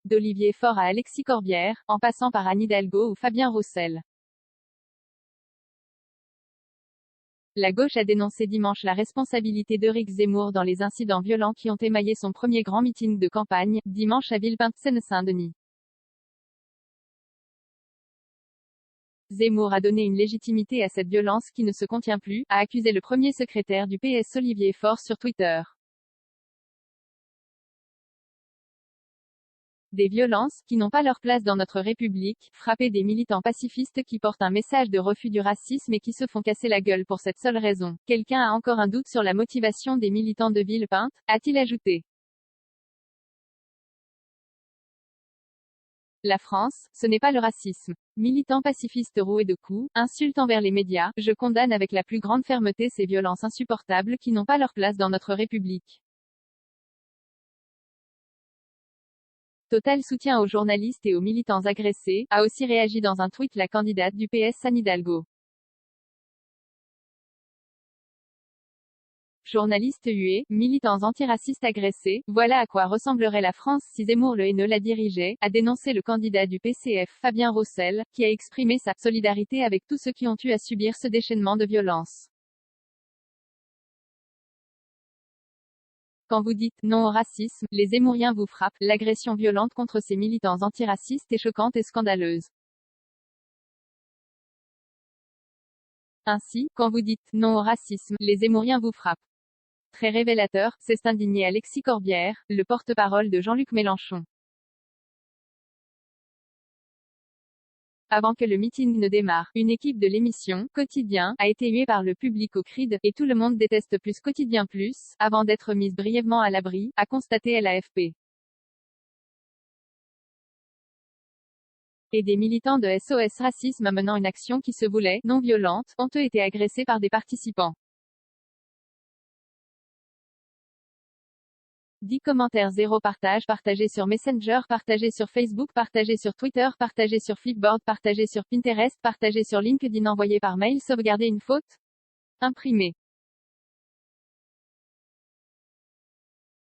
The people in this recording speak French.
d'Olivier Faure à Alexis Corbière, en passant par Anne Hidalgo ou Fabien Roussel. La gauche a dénoncé dimanche la responsabilité d'Éric Zemmour dans les incidents violents qui ont émaillé son premier grand meeting de campagne, dimanche à Villepinte, Seine-Saint-Denis. Zemmour a donné une légitimité à cette violence qui ne se contient plus, a accusé le premier secrétaire du PS Olivier Faure sur Twitter. Des violences, qui n'ont pas leur place dans notre République, frapper des militants pacifistes qui portent un message de refus du racisme et qui se font casser la gueule pour cette seule raison. Quelqu'un a encore un doute sur la motivation des militants de Villepinte, a-t-il ajouté. La France, ce n'est pas le racisme. Militants pacifistes roués de coups, insultes envers les médias, je condamne avec la plus grande fermeté ces violences insupportables qui n'ont pas leur place dans notre République. Total soutien aux journalistes et aux militants agressés, a aussi réagi dans un tweet la candidate du PS Anne Hidalgo. Journalistes hués, militants antiracistes agressés, voilà à quoi ressemblerait la France si Zemmour le haineux la dirigeait, a dénoncé le candidat du PCF, Fabien Roussel, qui a exprimé sa solidarité avec tous ceux qui ont eu à subir ce déchaînement de violence. Quand vous dites « non au racisme », les Zemmouriens vous frappent, l'agression violente contre ces militants antiracistes est choquante et scandaleuse. Ainsi, quand vous dites « non au racisme », les Zemmouriens vous frappent. Très révélateur, s'est indigné Alexis Corbière, le porte-parole de Jean-Luc Mélenchon. Avant que le meeting ne démarre, une équipe de l'émission Quotidien a été huée par le public au cri de « Et tout le monde déteste plus Quotidien plus », avant d'être mise brièvement à l'abri, a constaté l'AFP. Et des militants de SOS Racisme menant une action qui se voulait non violente, ont eux été agressés par des participants. 10 commentaires, 0 partage, partagé sur Messenger, partagé sur Facebook, partagé sur Twitter, partagé sur Flipboard, partagé sur Pinterest, partagé sur LinkedIn, envoyé par mail, sauvegarder une faute, imprimé.